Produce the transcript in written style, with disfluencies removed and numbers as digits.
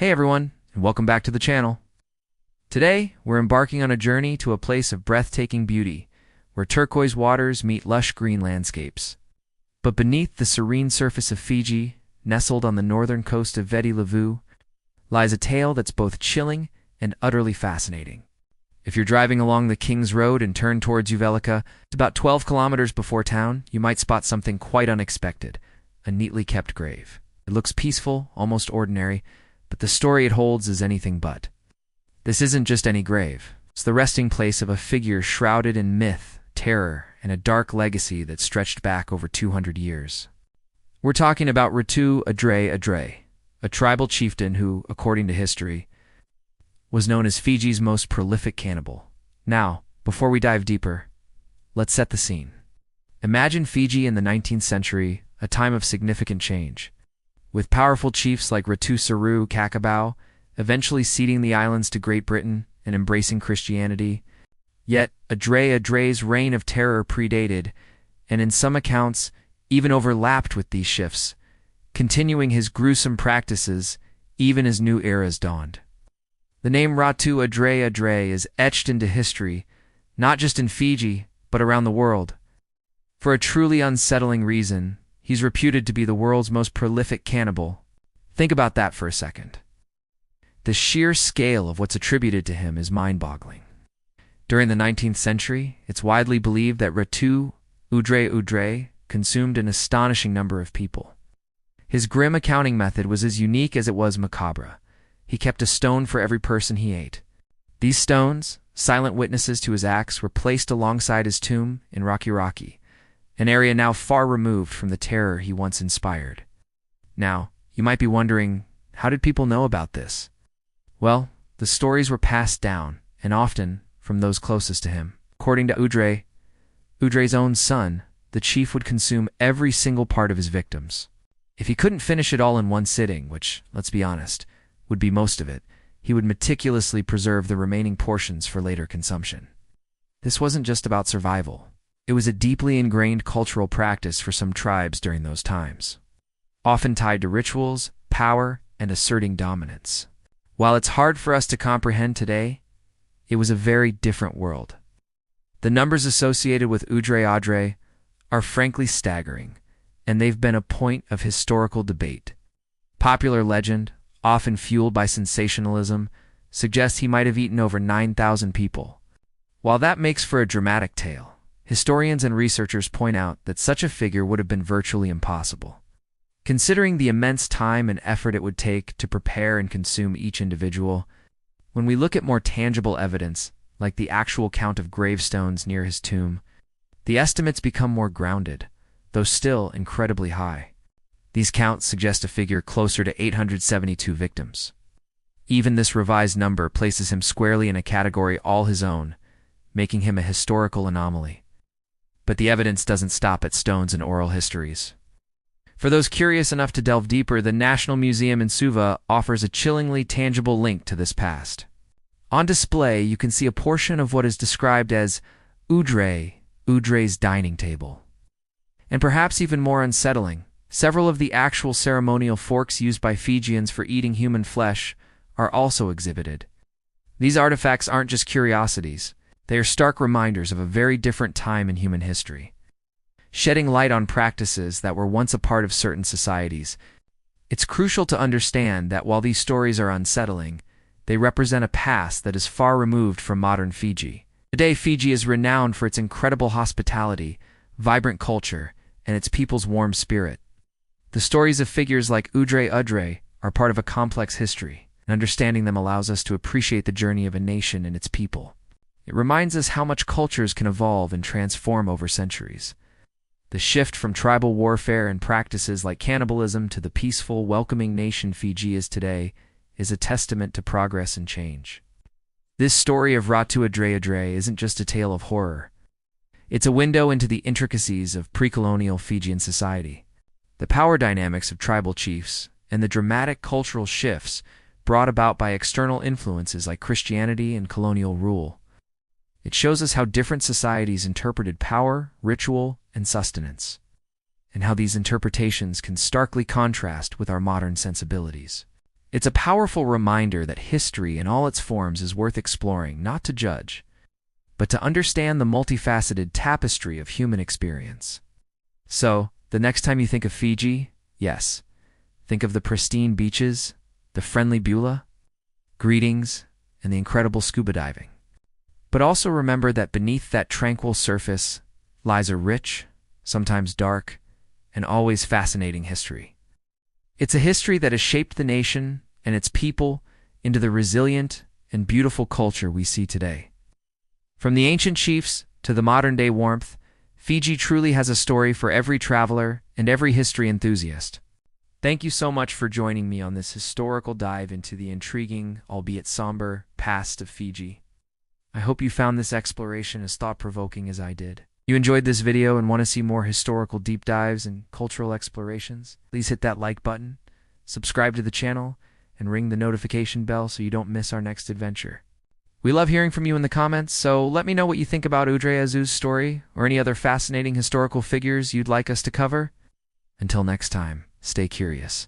Hey everyone, and welcome back to the channel. Today, we're embarking on a journey to a place of breathtaking beauty, where turquoise waters meet lush green landscapes. But beneath the serene surface of Fiji, nestled on the northern coast of Veti Levu, lies a tale that's both chilling and utterly fascinating. If you're driving along the King's Road and turn towards Uvelica, about 12 kilometers before town, you might spot something quite unexpected, a neatly kept grave. It looks peaceful, almost ordinary, but the story it holds is anything but. This isn't just any grave. It's the resting place of a figure shrouded in myth, terror, and a dark legacy that stretched back over 200 years. We're talking about Ratu Udre Udre, a tribal chieftain who, according to history, was known as Fiji's most prolific cannibal. Now, before we dive deeper, let's set the scene. Imagine Fiji in the 19th century, a time of significant change, with powerful chiefs like Ratu Udre Cannibal eventually ceding the islands to Great Britain and embracing Christianity. Yet, Udre Udre's reign of terror predated, and in some accounts, even overlapped with these shifts, continuing his gruesome practices even as new eras dawned. The name Ratu Udre Udre is etched into history, not just in Fiji, but around the world. For a truly unsettling reason, he's reputed to be the world's most prolific cannibal. Think about that for a second. The sheer scale of what's attributed to him is mind-boggling. During the 19th century, it's widely believed that Ratu Udre Udre consumed an astonishing number of people. His grim accounting method was as unique as it was macabre. He kept a stone for every person he ate. These stones, silent witnesses to his acts, were placed alongside his tomb in Rocky, an area now far removed from the terror he once inspired. Now, you might be wondering, how did people know about this? Well, the stories were passed down, and often from those closest to him. According to Udre's own son, the chief would consume every single part of his victims. If he couldn't finish it all in one sitting, which, let's be honest, would be most of it, he would meticulously preserve the remaining portions for later consumption. This wasn't just about survival. It was a deeply ingrained cultural practice for some tribes during those times, often tied to rituals, power, and asserting dominance. While it's hard for us to comprehend today, it was a very different world. The numbers associated with Udre Udre are frankly staggering, and they've been a point of historical debate. Popular legend, often fueled by sensationalism, suggests he might have eaten over 9,000 people. While that makes for a dramatic tale, historians and researchers point out that such a figure would have been virtually impossible. Considering the immense time and effort it would take to prepare and consume each individual, when we look at more tangible evidence, like the actual count of gravestones near his tomb, the estimates become more grounded, though still incredibly high. These counts suggest a figure closer to 872 victims. Even this revised number places him squarely in a category all his own, making him a historical anomaly. But the evidence doesn't stop at stones and oral histories. For those curious enough to delve deeper, the National Museum in Suva offers a chillingly tangible link to this past. On display, you can see a portion of what is described as Udre's dining table. And perhaps even more unsettling, several of the actual ceremonial forks used by Fijians for eating human flesh are also exhibited. These artifacts aren't just curiosities, they are stark reminders of a very different time in human history. Shedding light on practices that were once a part of certain societies, it's crucial to understand that while these stories are unsettling, they represent a past that is far removed from modern Fiji. Today, Fiji is renowned for its incredible hospitality, vibrant culture, and its people's warm spirit. The stories of figures like Udre Udre are part of a complex history, and understanding them allows us to appreciate the journey of a nation and its people. It reminds us how much cultures can evolve and transform over centuries. The shift from tribal warfare and practices like cannibalism to the peaceful, welcoming nation Fiji is today is a testament to progress and change. This story of Ratu Udre Udre isn't just a tale of horror. It's a window into the intricacies of pre-colonial Fijian society, the power dynamics of tribal chiefs, and the dramatic cultural shifts brought about by external influences like Christianity and colonial rule. It shows us how different societies interpreted power, ritual, and sustenance, and how these interpretations can starkly contrast with our modern sensibilities. It's a powerful reminder that history in all its forms is worth exploring, not to judge, but to understand the multifaceted tapestry of human experience. So, the next time you think of Fiji, yes, think of the pristine beaches, the friendly Beulah, greetings, and the incredible scuba diving. But also remember that beneath that tranquil surface lies a rich, sometimes dark, and always fascinating history. It's a history that has shaped the nation and its people into the resilient and beautiful culture we see today. From the ancient chiefs to the modern-day warmth, Fiji truly has a story for every traveler and every history enthusiast. Thank you so much for joining me on this historical dive into the intriguing, albeit somber, past of Fiji. I hope you found this exploration as thought-provoking as I did. You enjoyed this video and want to see more historical deep dives and cultural explorations? Please hit that like button, subscribe to the channel, and ring the notification bell so you don't miss our next adventure. We love hearing from you in the comments, so let me know what you think about Udre Udre's story or any other fascinating historical figures you'd like us to cover. Until next time, stay curious.